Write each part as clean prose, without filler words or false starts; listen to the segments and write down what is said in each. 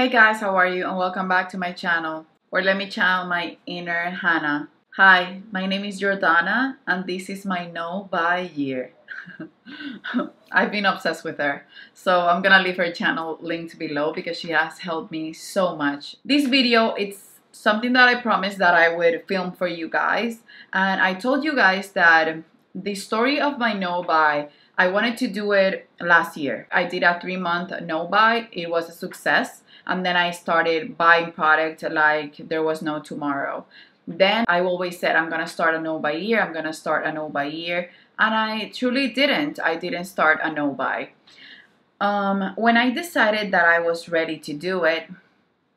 Hey guys, how are you? And welcome back to my channel, or let me channel my inner Hannah. Hi, my name is Jordana, and this is my no buy year. I've been obsessed with her, so I'm gonna leave her channel linked below because she has helped me so much. This video, it's something that I promised that I would film for you guys, and I told you guys that the story of my no buy, I wanted to do it last year. I did a 3-month no buy. It was a success. And then I started buying product like there was no tomorrow. Then I always said, I'm going to start a no buy year. I'm going to start a no buy year. And I truly didn't. I didn't start a no buy. When I decided that I was ready to do it,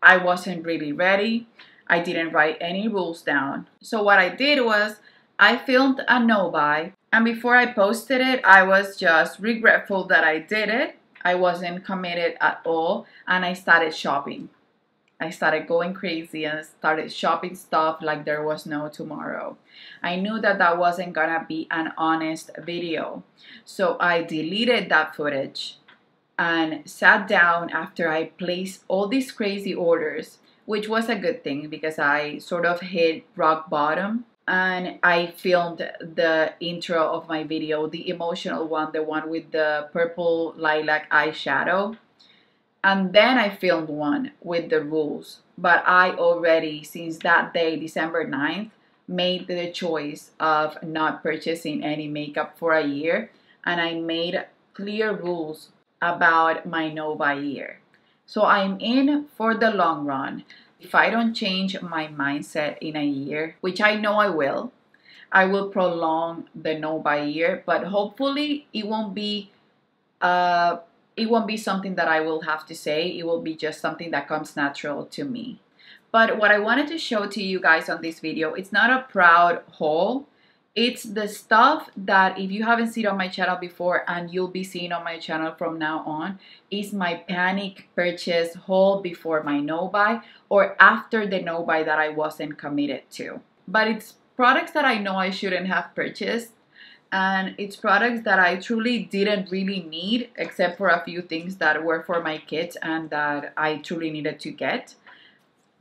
I wasn't really ready. I didn't write any rules down. So what I did was I filmed a no buy. And before I posted it, I was just regretful that I did it. I wasn't committed at all, and I started shopping. I started going crazy and started shopping stuff like there was no tomorrow. I knew that that wasn't gonna be an honest video, so I deleted that footage and sat down after I placed all these crazy orders, which was a good thing because I sort of hit rock bottom. And I filmed the intro of my video, the emotional one, the one with the purple lilac eyeshadow. And then I filmed one with the rules. But I already, since that day, December 9th, made the choice of not purchasing any makeup for a year. And I made clear rules about my no buy year. So I'm in for the long run. If I don't change my mindset in a year, which I know I will prolong the no buy year, but hopefully it won't be something that I will have to say. It will be just something that comes natural to me. But what I wanted to show to you guys on this video, it's not a proud haul. It's the stuff that if you haven't seen on my channel before and you'll be seeing on my channel from now on, is my panic purchase haul before my no buy or after the no buy that I wasn't committed to. But it's products that I know I shouldn't have purchased, and it's products that I truly didn't really need except for a few things that were for my kids and that I truly needed to get.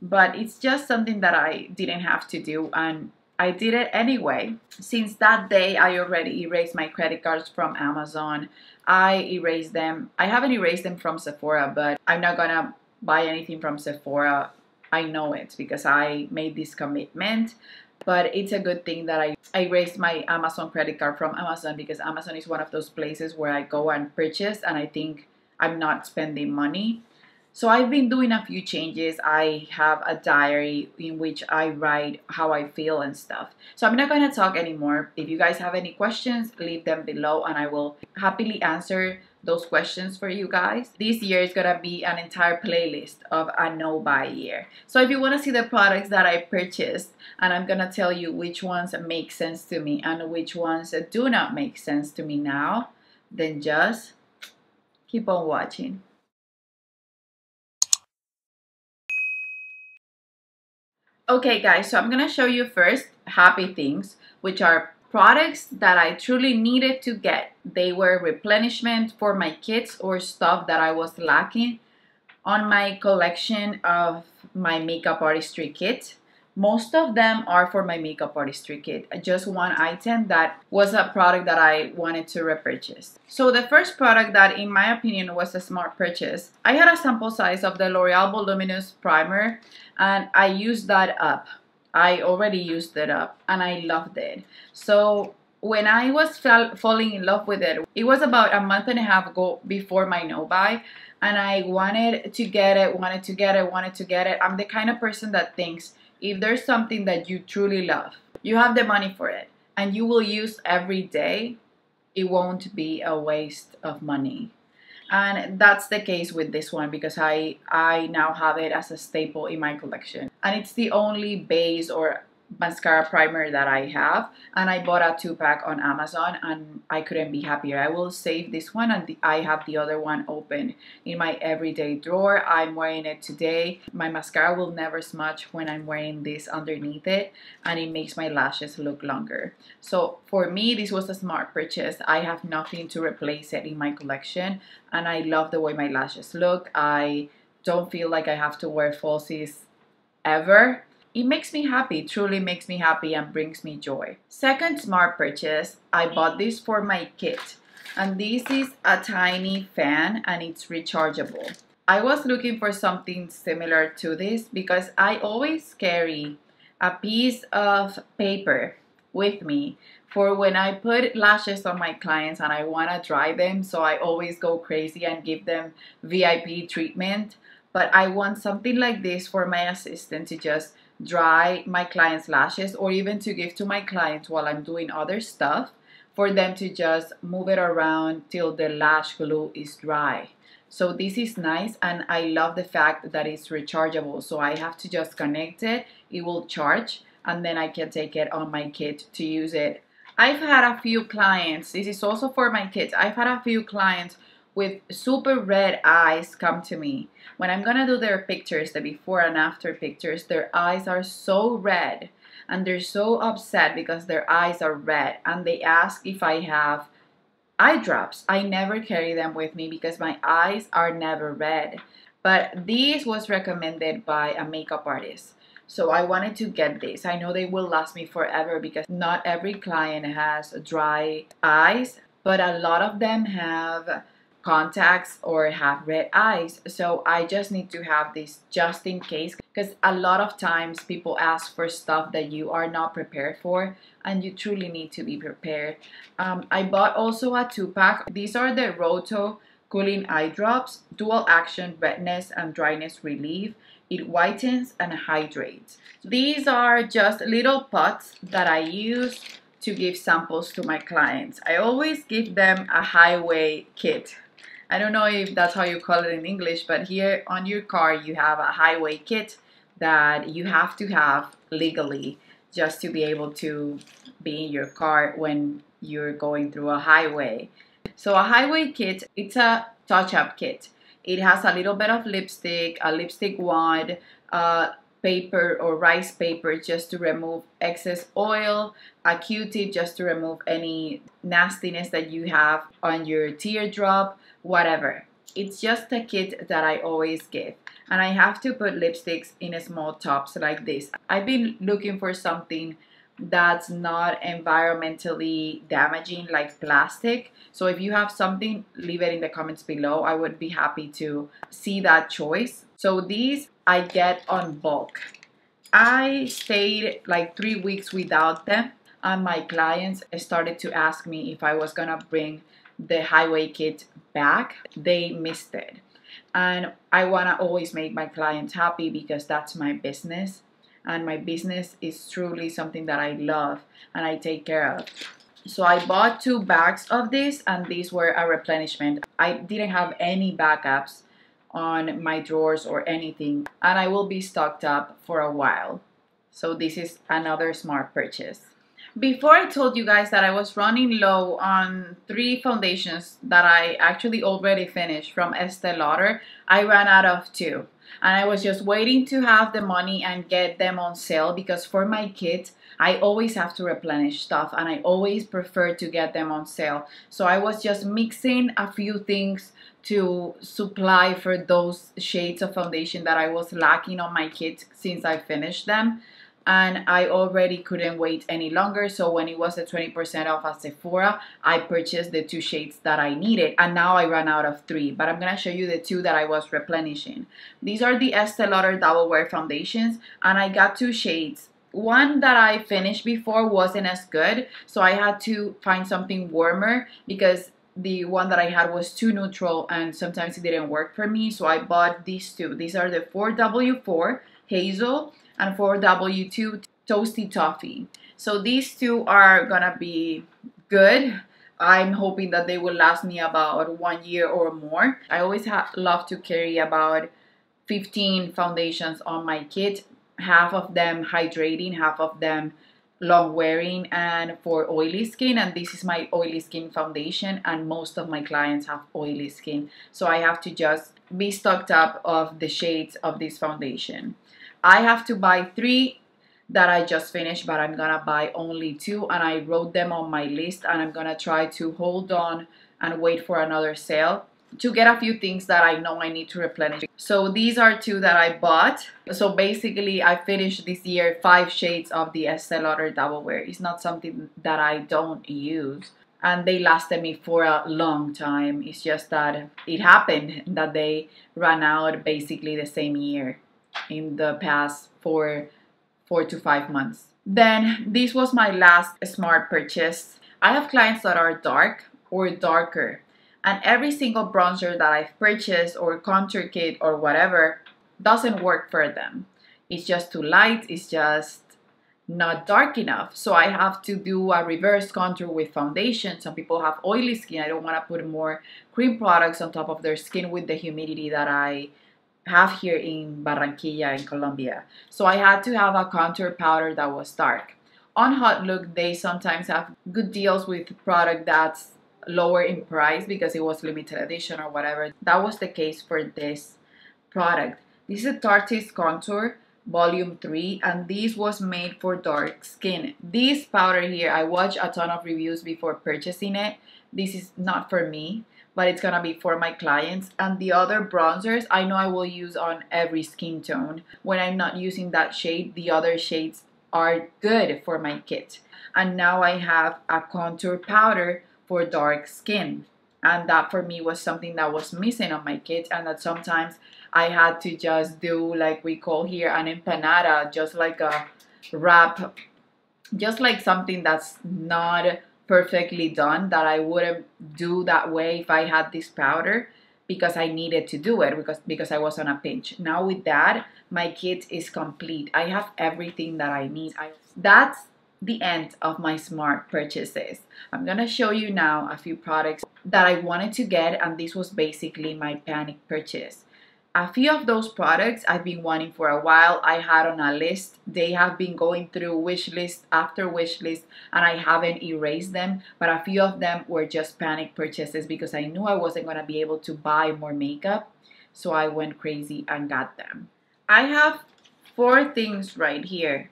But it's just something that I didn't have to do, and I did it anyway. Since that day, I already erased my credit cards from Amazon. I erased them. I haven't erased them from Sephora, but I'm not gonna buy anything from Sephora. I know it because I made this commitment. But it's a good thing that I erased my Amazon credit card from Amazon because Amazon is one of those places where I go and purchase and I think I'm not spending money. So I've been doing a few changes. I have a diary in which I write how I feel and stuff. So I'm not going to talk anymore. If you guys have any questions, leave them below and I will happily answer those questions for you guys. This year is going to be an entire playlist of a no buy year. So if you want to see the products that I purchased, and I'm going to tell you which ones make sense to me and which ones do not make sense to me now, then just keep on watching. Okay guys, so I'm gonna show you first happy things, which are products that I truly needed to get. They were replenishment for my kids or stuff that I was lacking on my collection of my makeup artistry kit. Most of them are for my makeup artistry kit. Just one item that was a product that I wanted to repurchase. So the first product that in my opinion was a smart purchase, I had a sample size of the L'Oreal Voluminous Primer and I used that up. I already used it up and I loved it. So when I was falling in love with it, it was about a month and a half ago before my no buy, and I wanted to get it, wanted to get it. I'm the kind of person that thinks if there's something that you truly love, you have the money for it, and you will use every day, it won't be a waste of money. And that's the case with this one because I now have it as a staple in my collection. And it's the only base or mascara primer that I have, and I bought a 2-pack on Amazon and I couldn't be happier. I will save this one and I have the other one open in my everyday drawer. I'm wearing it today. My mascara will never smudge when I'm wearing this underneath it, and it makes my lashes look longer. So for me, this was a smart purchase. I have nothing to replace it in my collection and I love the way my lashes look. I don't feel like I have to wear falsies ever. It makes me happy, truly makes me happy and brings me joy. Second smart purchase, I bought this for my kit. And this is a tiny fan and it's rechargeable. I was looking for something similar to this because I always carry a piece of paper with me for when I put lashes on my clients and I want to dry them. So I always go crazy and give them VIP treatment. But I want something like this for my assistant to just dry my clients' lashes, or even to give to my clients while I'm doing other stuff, for them to just move it around till the lash glue is dry. So this is nice, and I love the fact that it's rechargeable. So I have to just connect it, it will charge, and then I can take it on my kit to use it. I've had a few clients, this is also for my kids, I've had a few clients with super red eyes come to me. When I'm gonna do their pictures, the before and after pictures, their eyes are so red and they're so upset because their eyes are red, and they ask if I have eye drops. I never carry them with me because my eyes are never red. But this was recommended by a makeup artist. So I wanted to get this. I know they will last me forever because not every client has dry eyes, but a lot of them have contacts or have red eyes. So I just need to have this just in case, because a lot of times people ask for stuff that you are not prepared for, and you truly need to be prepared. I bought also a 2-pack. These are the Roto Cooling Eye Drops, dual action redness and dryness relief. It whitens and hydrates. These are just little pots that I use to give samples to my clients. I always give them a highway kit. I don't know if that's how you call it in English, but here on your car you have a highway kit that you have to have legally just to be able to be in your car when you're going through a highway. So a highway kit, it's a touch-up kit. It has a little bit of lipstick, a lipstick wand, paper or rice paper just to remove excess oil, a Q-tip just to remove any nastiness that you have on your teardrop, whatever. It's just a kit that I always give. And I have to put lipsticks in small tubs like this. I've been looking for something that's not environmentally damaging like plastic. So if you have something, leave it in the comments below. I would be happy to see that choice. So these I get on bulk. I stayed like 3 weeks without them, and my clients started to ask me if I was gonna bring the highway kit back. They missed it. And I wanna always make my clients happy because that's my business. And my business is truly something that I love and I take care of. So I bought 2 bags of this, and these were a replenishment. I didn't have any backups on my drawers or anything, and I will be stocked up for a while. So this is another smart purchase. Before, I told you guys that I was running low on 3 foundations that I actually already finished from Estee Lauder. I ran out of 2. And I was just waiting to have the money and get them on sale, because for my kids, I always have to replenish stuff and I always prefer to get them on sale. So I was just mixing a few things to supply for those shades of foundation that I was lacking on my kids since I finished them. And I already couldn't wait any longer. So when it was at 20% off at Sephora, I purchased the 2 shades that I needed. And now I ran out of 3. But I'm going to show you the 2 that I was replenishing. These are the Estee Lauder Double Wear Foundations. And I got 2 shades. One that I finished before wasn't as good. So I had to find something warmer because the one that I had was too neutral and sometimes it didn't work for me. So I bought these 2. These are the 4W4 Hazel and 4W2 Toasty Toffee. So these 2 are gonna be good. I'm hoping that they will last me about 1 year or more. I always love to carry about 15 foundations on my kit. Half of them hydrating, half of them long wearing and for oily skin. And this is my oily skin foundation, and most of my clients have oily skin. So I have to just be stocked up of the shades of this foundation. I have to buy 3 that I just finished, but I'm gonna buy only 2, and I wrote them on my list, and I'm gonna try to hold on and wait for another sale. to get a few things that I know I need to replenish. So these are two that I bought. So basically I finished this year 5 shades of the Estee Lauder Double Wear. It's not something that I don't use, and they lasted me for a long time. It's just that it happened that they ran out basically the same year in the past 4 to 5 months. Then this was my last smart purchase. I have clients that are dark or darker, and every single bronzer that I've purchased or contour kit or whatever doesn't work for them. It's just too light, it's just not dark enough. So I have to do a reverse contour with foundation. Some people have oily skin. I don't want to put more cream products on top of their skin with the humidity that I have here in Barranquilla in Colombia. So I had to have a contour powder that was dark. On Hot Look, they sometimes have good deals with product that's lower in price because it was limited edition or whatever. That was the case for this product. This is a Tarte's Contour Volume 3, and this was made for dark skin. This powder here, I watched a ton of reviews before purchasing it. This is not for me, but it's gonna be for my clients. And the other bronzers, I know I will use on every skin tone. When I'm not using that shade, the other shades are good for my kit. And now I have a contour powder for dark skin. And that for me was something that was missing on my kit, and that sometimes I had to just do, like we call here, an empanada, just like a wrap, just like something that's not perfectly done, that I wouldn't do that way if I had this powder, because I needed to do it because I was on a pinch. Now with that, my kit is complete. I have everything that I need. That's the end of my smart purchases. I'm gonna show you now a few products that I wanted to get, and this was basically my panic purchase. A few of those products I've been wanting for a while. I had on a list. They have been going through wish list after wish list, and I haven't erased them, but a few of them were just panic purchases because I knew I wasn't gonna be able to buy more makeup, so I went crazy and got them. I have 4 things right here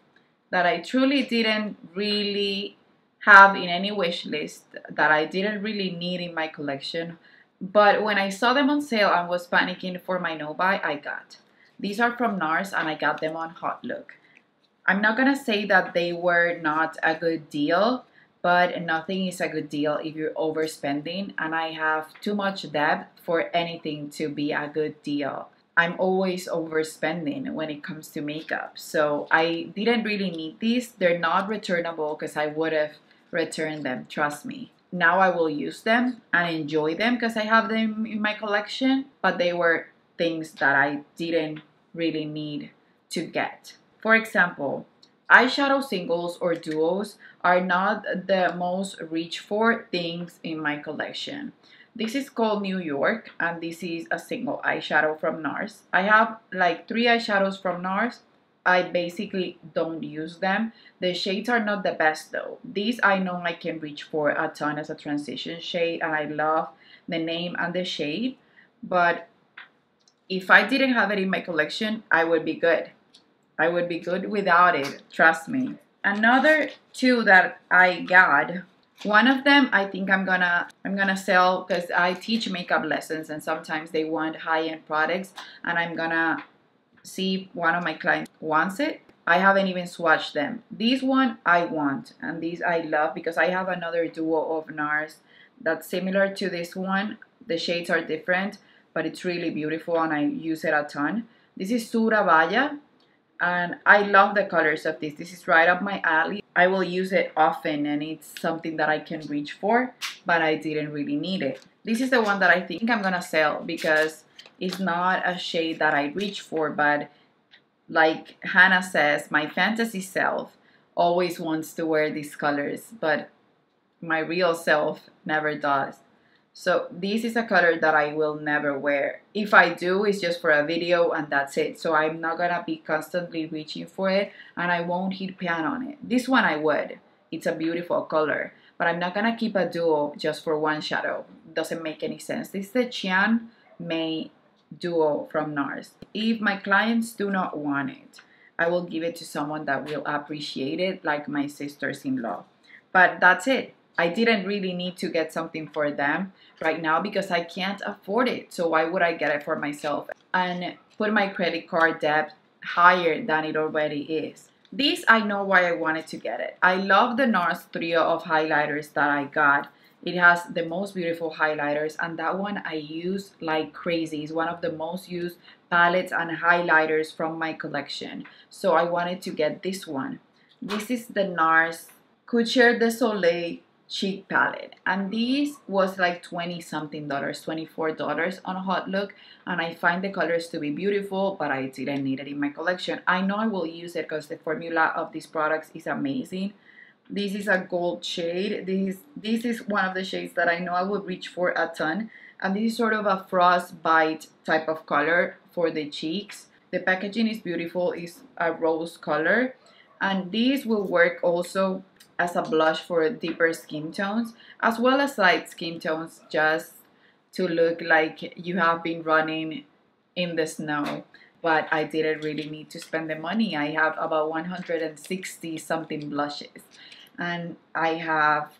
that I truly didn't really have in any wish list, that I didn't really need in my collection, but when I saw them on sale and was panicking for my no-buy, I got. These are from NARS, and I got them on Hot Look. I'm not gonna say that they were not a good deal, but nothing is a good deal if you're overspending, and I have too much debt for anything to be a good deal. I'm always overspending when it comes to makeup, so I didn't really need these. They're not returnable because I would have returned them, trust me. Now I will use them and enjoy them because I have them in my collection, but they were things that I didn't really need to get. For example, eyeshadow singles or duos are not the most reach for things in my collection. This is called New York, and this is a single eyeshadow from NARS. I have like 3 eyeshadows from NARS. I basically don't use them. The shades are not the best though. These I know I can reach for a ton as a transition shade, and I love the name and the shade, but if I didn't have it in my collection, I would be good. I would be good without it, trust me. Another 2 that I got, one of them I think I'm gonna sell because I teach makeup lessons, and sometimes they want high-end products, and I'm gonna see if one of my clients wants it. I haven't even swatched them. This one I want, and these I love because I have another duo of NARS that's similar to this one. The shades are different, but it's really beautiful and I use it a ton. This is Sura Vaya, and I love the colors of this. This is right up my alley. I will use it often, and it's something that I can reach for, but I didn't really need it. This is the one that I think I'm gonna sell because it's not a shade that I reach for, but like Hannah says, my fantasy self always wants to wear these colors, but my real self never does. So this is a color that I will never wear. If I do, it's just for a video and that's it. So I'm not gonna be constantly reaching for it, and I won't hit pan on it. This one I would. It's a beautiful color, but I'm not gonna keep a duo just for one shadow. Doesn't make any sense. This is the Chiang Mai duo from NARS. If my clients do not want it, I will give it to someone that will appreciate it, like my sisters-in-law. But that's it. I didn't really need to get something for them right now because I can't afford it. So why would I get it for myself and put my credit card debt higher than it already is? This, I know why I wanted to get it. I love the NARS trio of highlighters that I got. It has the most beautiful highlighters, and that one I use like crazy. It's one of the most used palettes and highlighters from my collection. So I wanted to get this one. This is the NARS Couture de Soleil cheek palette, and this was like 20 something dollars, $24 on Hot Look, and I find the colors to be beautiful, but I didn't need it in my collection. I know I will use it because the formula of these products is amazing. This is a gold shade. This is one of the shades that I know I would reach for a ton, and this is sort of a frostbite type of color for the cheeks. The packaging is beautiful. It's a rose color, and this will work also as a blush for deeper skin tones, as well as light skin tones, just to look like you have been running in the snow. But I didn't really need to spend the money. I have about 160 something blushes, and I have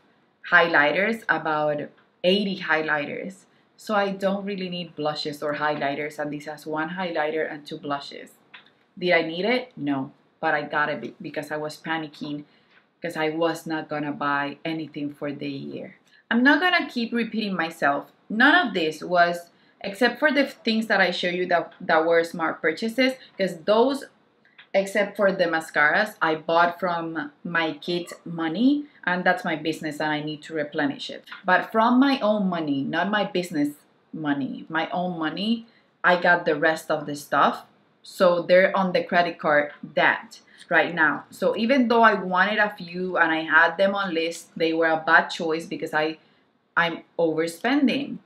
highlighters, about 80 highlighters. So I don't really need blushes or highlighters, and this has one highlighter and 2 blushes. Did I need it? No, but I got it because I was panicking because I was not gonna buy anything for the year. I'm not gonna keep repeating myself. None of this was, except for the things that I show you that were smart purchases, because those, except for the mascaras, I bought from my kid's money, and that's my business and I need to replenish it. But from my own money, not my business money, my own money, I got the rest of the stuff. So they're on the credit card debt right now. So even though I wanted a few and I had them on list, they were a bad choice because I'm overspending.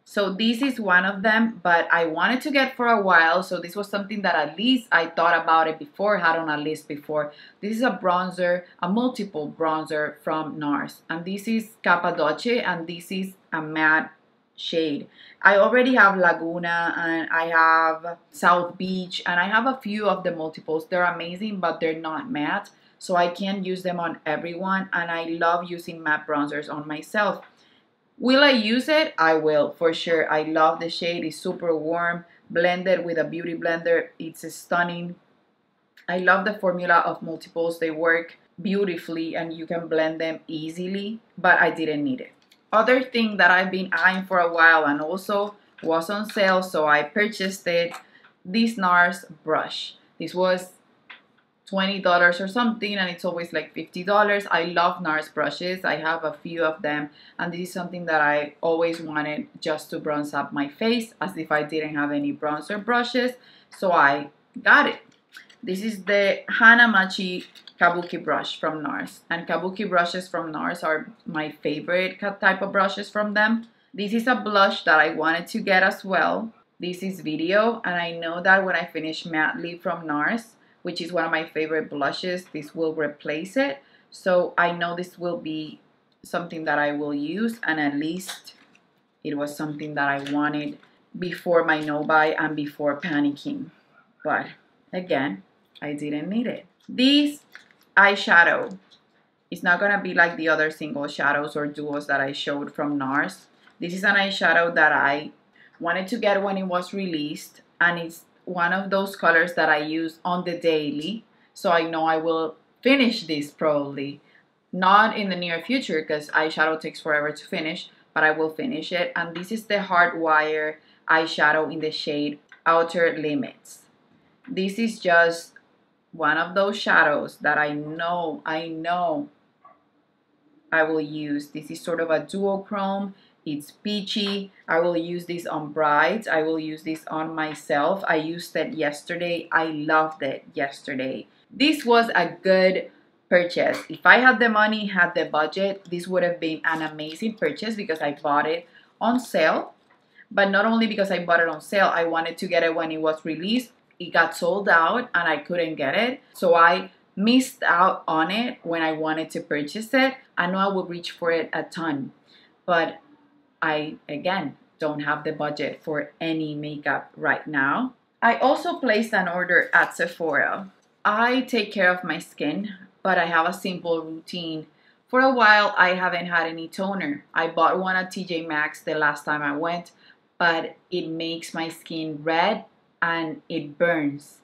So this is one of them, but I wanted to get for a while. So this was something that at least I thought about it before, had on a list before. This is a bronzer, a multiple bronzer from NARS. And this is Cappadoce, and this is a matte shade. I already have Laguna, and I have South Beach, and I have a few of the multiples. They're amazing, but they're not matte, so I can't use them on everyone, and I love using matte bronzers on myself. Will I use it? I will, for sure. I love the shade. It's super warm, blended with a beauty blender. It's stunning. I love the formula of multiples. They work beautifully and you can blend them easily, but I didn't need it. Other thing that I've been eyeing for a while and also was on sale, so I purchased it, this NARS brush. This was $20 or something, and it's always like $50. I love NARS brushes. I have a few of them, and this is something that I always wanted just to bronze up my face, as if I didn't have any bronzer brushes, so I got it. This is the Hanamachi Kabuki brush from NARS, and Kabuki brushes from NARS are my favorite type of brushes from them. This is a blush that I wanted to get as well. This is Video, and I know that when I finish Matte Lip from NARS, which is one of my favorite blushes, this will replace it. So I know this will be something that I will use, and at least it was something that I wanted before my no-buy and before panicking. But again, I didn't need it. This eyeshadow is not gonna be like the other single shadows or duos that I showed from NARS. This is an eyeshadow that I wanted to get when it was released, and it's one of those colors that I use on the daily, so I know I will finish this probably. Not in the near future because eyeshadow takes forever to finish, but I will finish it. And this is the Hardwire eyeshadow in the shade Outer Limits. This is just one of those shadows that I know I will use. This is sort of a duochrome. It's peachy. I will use this on brides. I will use this on myself. I used it yesterday. I loved it yesterday. This was a good purchase. If I had the money, had the budget, this would have been an amazing purchase because I bought it on sale. But not only because I bought it on sale, I wanted to get it when it was released. It got sold out and I couldn't get it. So I missed out on it when I wanted to purchase it. I know I would reach for it a ton, but I, again, don't have the budget for any makeup right now. I also placed an order at Sephora. I take care of my skin, but I have a simple routine For a while, I haven't had any toner. I bought one at TJ Maxx the last time I went, but it makes my skin red and it burns.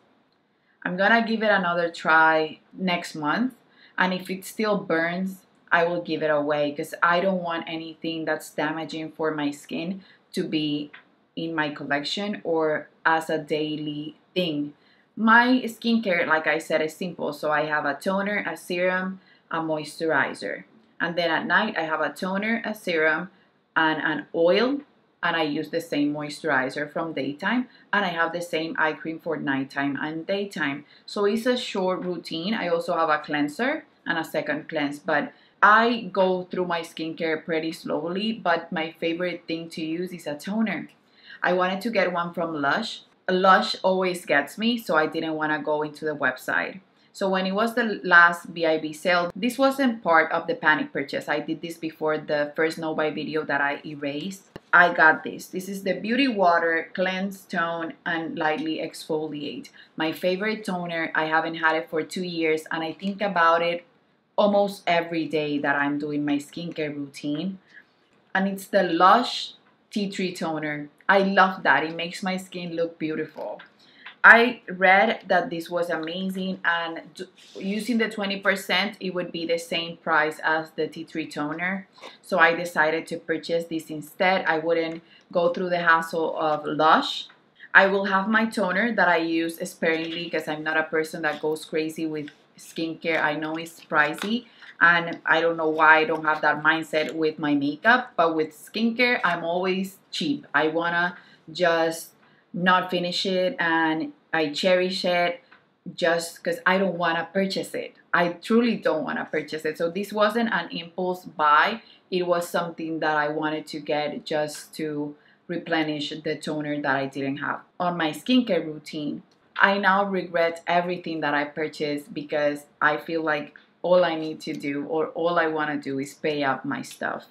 I'm gonna give it another try next month, and if it still burns, I will give it away because I don't want anything that's damaging for my skin to be in my collection or as a daily thing. My skincare, like I said, is simple. So I have a toner, a serum, a moisturizer. And then at night, I have a toner, a serum, and an oil. And I use the same moisturizer from daytime. And I have the same eye cream for nighttime and daytime. So it's a short routine. I also have a cleanser and a second cleanse. But I go through my skincare pretty slowly. But my favorite thing to use is a toner. I wanted to get one from LUSH. LUSH always gets me, so I didn't want to go into the website. So when it was the last BIB sale, this wasn't part of the panic purchase. I did this before the first no buy video that I erased. I got this. This is the Beauty Water Cleanse, Tone, and Lightly Exfoliate. My favorite toner. I haven't had it for 2 years, and I think about it almost every day that I'm doing my skincare routine. And it's the LUSH Tea Tree Toner. I love that. It makes my skin look beautiful. I read that this was amazing, and using the 20%, it would be the same price as the tea tree toner. So I decided to purchase this instead. I wouldn't go through the hassle of LUSH. I will have my toner that I use sparingly because I'm not a person that goes crazy with skincare. I know it's pricey, and I don't know why I don't have that mindset with my makeup, but with skincare, I'm always cheap. I wanna just not finish it, and I cherish it just because I don't want to purchase it. I truly don't want to purchase it. So this wasn't an impulse buy. It was something that I wanted to get just to replenish the toner that I didn't have on my skincare routine. I now regret everything that I purchased because I feel like all I need to do, or all I want to do, is pay up my stuff.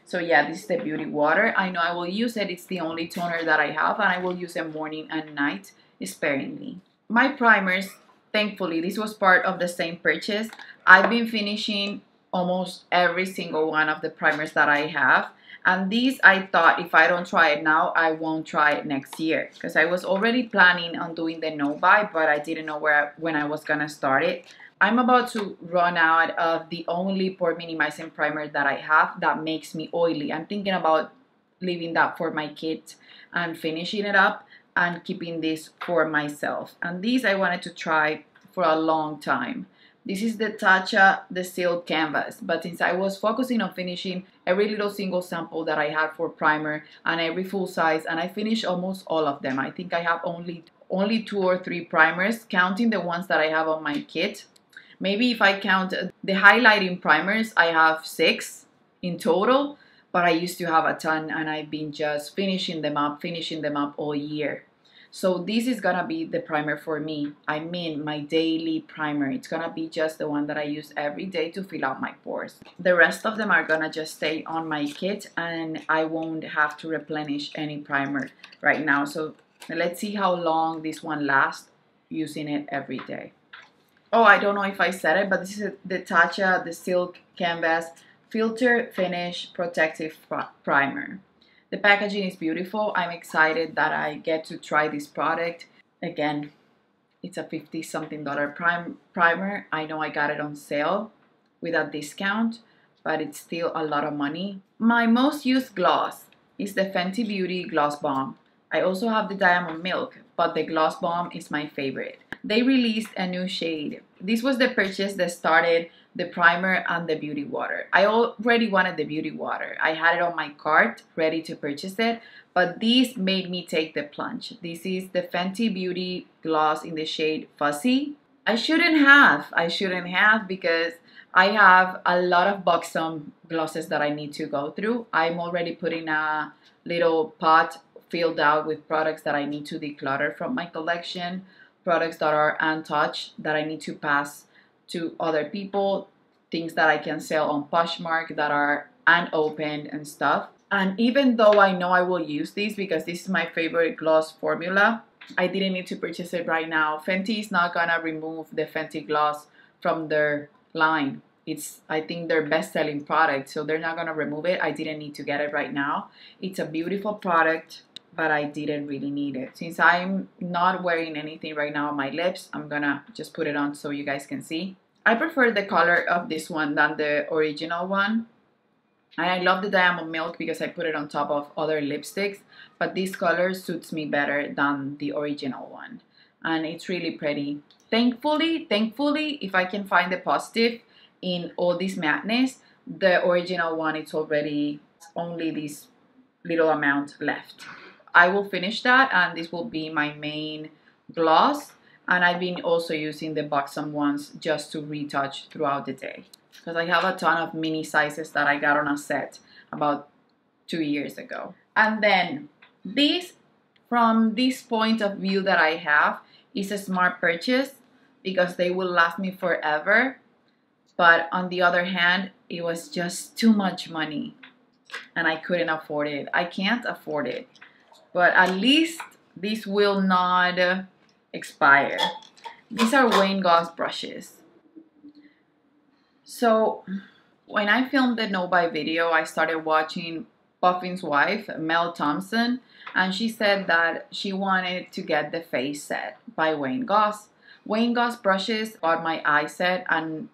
So yeah, this is the Beauty Water. I know I will use it. It's the only toner that I have, and I will use it morning and night sparingly. My primers, thankfully, this was part of the same purchase. I've been finishing almost every single one of the primers that I have. And these, I thought, if I don't try it now, I won't try it next year. Because I was already planning on doing the no-buy, but I didn't know when I was going to start it. I'm about to run out of the only pore minimizing primer that I have that makes me oily. I'm thinking about leaving that for my kit and finishing it up and keeping this for myself. And these I wanted to try for a long time. This is the Tatcha, the Silk Canvas. But since I was focusing on finishing every little single sample that I had for primer and every full size, and I finished almost all of them. I think I have only 2 or 3 primers, counting the ones that I have on my kit. Maybe if I count the highlighting primers, I have 6 in total, but I used to have a ton, and I've been just finishing them up all year. So this is gonna be the primer for me. I mean, my daily primer. It's gonna be just the one that I use every day to fill out my pores. The rest of them are gonna just stay on my kit, and I won't have to replenish any primer right now. So let's see how long this one lasts using it every day. Oh, I don't know if I said it, but this is the Tatcha, the Silk Canvas Filter Finish Protective Primer. The packaging is beautiful. I'm excited that I get to try this product. Again, it's a $50-something primer. I know I got it on sale with a discount, but it's still a lot of money. My most used gloss is the Fenty Beauty Gloss Bomb. I also have the Diamond Milk, but the Gloss Bomb is my favorite. They released a new shade. This was the purchase that started the primer and the Beauty Water. I already wanted the Beauty Water. I had it on my cart, ready to purchase it, but these made me take the plunge. This is the Fenty Beauty Gloss in the shade Fuzzy. I shouldn't have because I have a lot of buxom glosses that I need to go through. I'm already putting a little pot filled out with products that I need to declutter from my collection, products that are untouched that I need to pass to other people, things that I can sell on Poshmark that are unopened and stuff. And even though I know I will use these because this is my favorite gloss formula, I didn't need to purchase it right now. Fenty is not gonna remove the Fenty gloss from their line. It's, I think, their best-selling product, so they're not gonna remove it. I didn't need to get it right now. It's a beautiful product, but I didn't really need it. Since I'm not wearing anything right now on my lips, I'm gonna just put it on so you guys can see. I prefer the color of this one than the original one. And I love the Diamond Milk because I put it on top of other lipsticks, but this color suits me better than the original one. And it's really pretty. Thankfully, if I can find the positive in all this madness, the original one, it's already only this little amount left. I will finish that, and this will be my main gloss. And I've been also using the Buxom ones just to retouch throughout the day, because I have a ton of mini sizes that I got on a set about 2 years ago. And then this, from this point of view that I have, is a smart purchase because they will last me forever. But on the other hand, it was just too much money and I couldn't afford it. I can't afford it. But at least this will not expire. These are Wayne Goss brushes. So when I filmed the No Buy video, I started watching Puffin's wife, Mel Thompson, and she said that she wanted to get the face set by Wayne Goss. Wayne Goss brushes are my eye set, and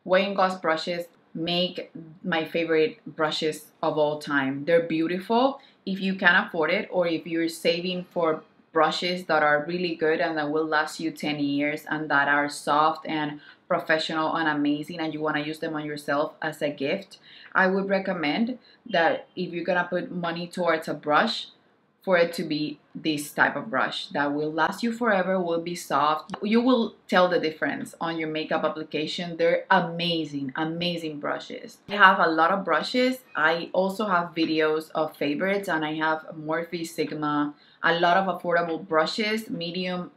Wayne Goss brushes make my favorite brushes of all time. They're beautiful if you can afford it, or if you're saving for brushes that are really good and that will last you 10 years and that are soft and professional and amazing, and you want to use them on yourself as a gift. I would recommend that if you're gonna put money towards a brush, for it to be this type of brush that will last you forever, will be soft. You will tell the difference on your makeup application. They're amazing, amazing brushes. I have a lot of brushes. I also have videos of favorites, and I have Morphe Sigma, a lot of affordable brushes, medium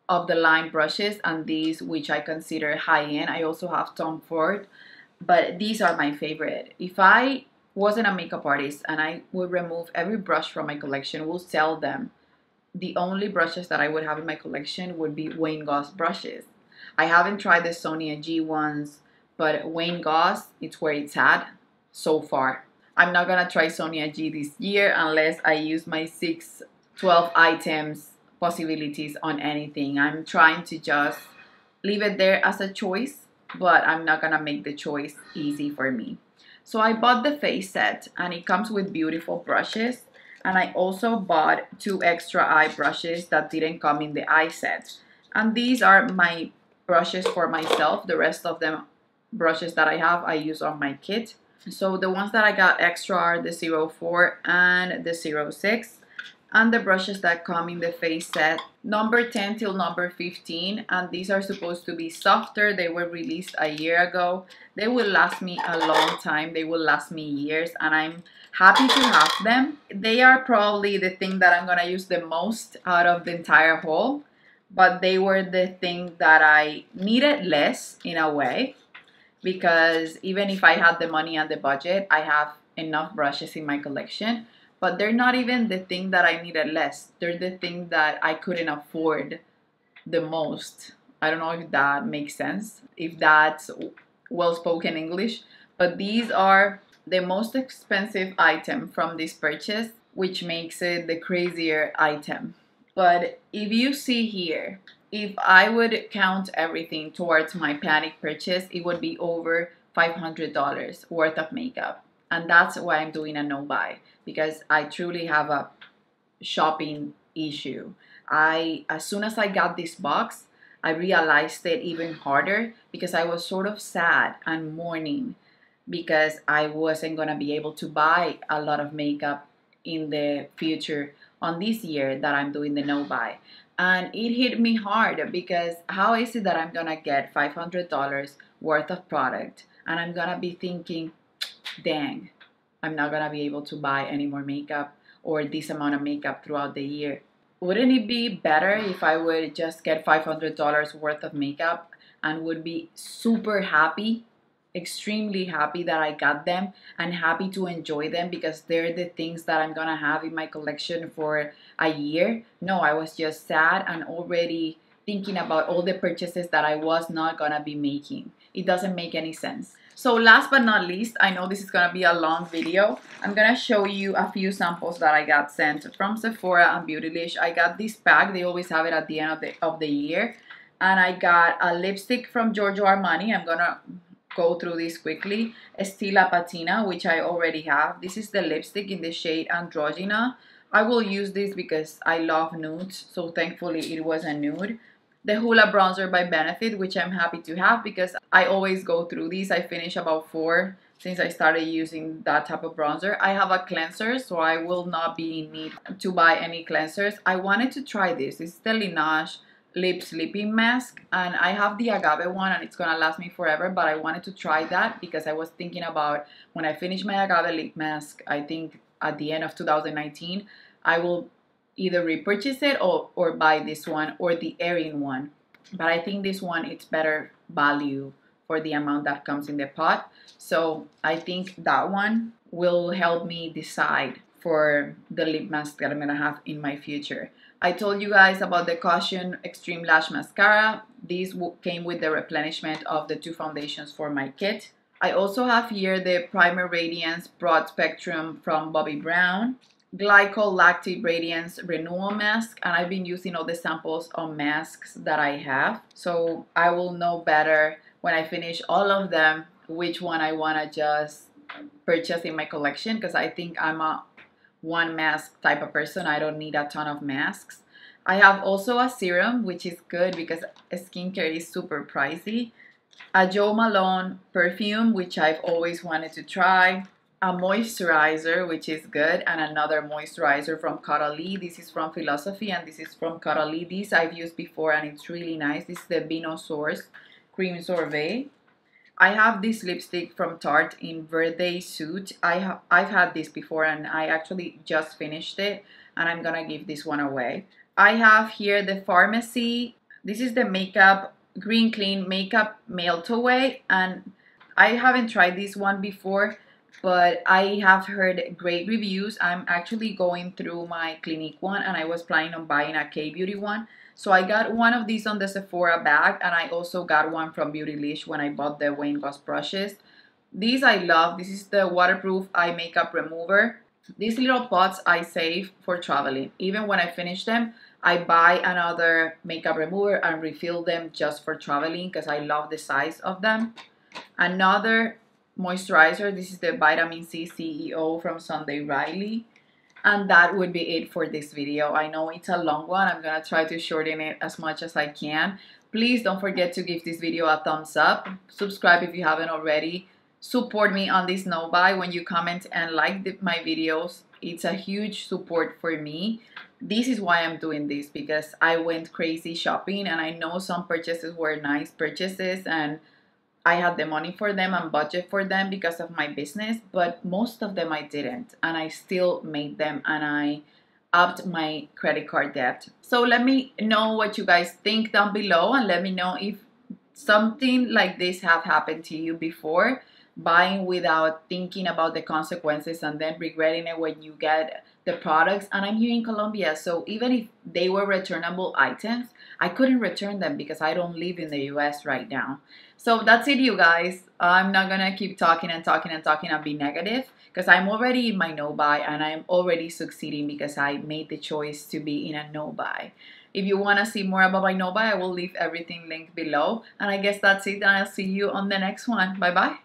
of the line brushes, and these which I consider high-end. I also have Tom Ford, but these are my favorite. If I wasn't a makeup artist and I would remove every brush from my collection, will sell them, the only brushes that I would have in my collection would be Wayne Goss brushes. I haven't tried the Sonia G ones, but Wayne Goss, it's where it's at so far. I'm not gonna try Sonia G this year unless I use my 12 items possibilities on anything. I'm trying to just leave it there as a choice, but I'm not gonna make the choice easy for me. So I bought the face set, and it comes with beautiful brushes, and I also bought 2 extra eye brushes that didn't come in the eye set. And these are my brushes for myself. The rest of them brushes that I have, I use on my kit. So the ones that I got extra are the 04 and the 06. And the brushes that come in the face set, number 10 till number 15, and these are supposed to be softer. They were released a year ago. They will last me a long time. They will last me years, and I'm happy to have them. They are probably the thing that I'm gonna use the most out of the entire haul, but they were the thing that I needed less in a way, because even if I had the money and the budget, I have enough brushes in my collection. But they're not even the thing that I needed less. They're the thing that I couldn't afford the most. I don't know if that makes sense, if that's well-spoken English. But these are the most expensive item from this purchase, which makes it the crazier item. But if you see here, if I would count everything towards my panic purchase, it would be over $500 worth of makeup. And that's why I'm doing a no buy, because I truly have a shopping issue. As soon as I got this box, I realized it even harder, because I was sort of sad and mourning because I wasn't gonna be able to buy a lot of makeup in the future on this year that I'm doing the no buy. And it hit me hard, because how is it that I'm gonna get $500 worth of product and I'm gonna be thinking, dang, I'm not gonna be able to buy any more makeup or this amount of makeup throughout the year. Wouldn't it be better if I would just get $500 worth of makeup and would be super happy, extremely happy that I got them, and happy to enjoy them because they're the things that I'm gonna have in my collection for a year? No, I was just sad and already thinking about all the purchases that I was not gonna be making. It doesn't make any sense. So last but not least, I know this is gonna be a long video. I'm gonna show you a few samples that I got sent from Sephora and Beautylish. I got this pack. They always have it at the end of the year. And I got a lipstick from Giorgio Armani. I'm gonna go through this quickly. Stila Patina, which I already have. This is the lipstick in the shade Androgyna. I will use this because I love nudes, so thankfully it was a nude. The Hoola bronzer by Benefit, which I'm happy to have because I always go through these. I finish about 4 since I started using that type of bronzer. I have a cleanser, so I will not be in need to buy any cleansers. I wanted to try this. It's the Laneige lip sleeping mask, and I have the agave one and it's gonna last me forever, but I wanted to try that because I was thinking about when I finish my agave lip mask, I think at the end of 2019, I will either repurchase it or buy this one or the Erin one. But I think this one, it's better value for the amount that comes in the pot. So I think that one will help me decide for the lip mask that I'm gonna have in my future. I told you guys about the Caution Extreme Lash Mascara. These came with the replenishment of the 2 foundations for my kit. I also have here the Primer Radiance Broad Spectrum from Bobbi Brown, Glycol Lactic Radiance Renewal Mask, and I've been using all the samples on masks that I have. So I will know better when I finish all of them which one I want to just purchase in my collection, because I think I'm a one mask type of person. I don't need a ton of masks. I have also a serum, which is good because skincare is super pricey. A Jo Malone perfume, which I've always wanted to try. A moisturizer, which is good, and another moisturizer from Caudalie. This is from Philosophy and this is from Caudalie. These I've used before and it's really nice. This is the Vino Source Cream Sorbet. I have this lipstick from Tarte in Verde Suit. I've had this before and I actually just finished it, and I'm gonna give this one away. I have here the Pharmacy. This is the Makeup Green Clean Makeup Melt Away, and I haven't tried this one before, but I have heard great reviews. I'm actually going through my Clinique one and I was planning on buying a K-Beauty one. So I got one of these on the Sephora bag, and I also got one from Beautylish when I bought the Wayne Goss brushes. These I love. This is the Waterproof Eye Makeup Remover. These little pots I save for traveling. Even when I finish them, I buy another makeup remover and refill them just for traveling because I love the size of them. Another moisturizer. This is the Vitamin C CEO from Sunday Riley. And that would be it for this video. I know it's a long one. I'm gonna try to shorten it as much as I can. Please don't forget to give this video a thumbs up. Subscribe if you haven't already. Support me on this no buy when you comment and like my videos. It's a huge support for me. This is why I'm doing this, because I went crazy shopping and I know some purchases were nice purchases and I had the money for them and budget for them because of my business, but most of them I didn't, and I still made them, and I upped my credit card debt. So let me know what you guys think down below, and let me know if something like this have happened to you before, buying without thinking about the consequences and then regretting it when you get the products. And I'm here in Colombia, so even if they were returnable items, I couldn't return them because I don't live in the US right now. So that's it, you guys. I'm not gonna keep talking and be negative, because I'm already in my no buy and I'm already succeeding because I made the choice to be in a no buy. If you want to see more about my no buy, I will leave everything linked below. And I guess that's it, and I'll see you on the next one. Bye bye.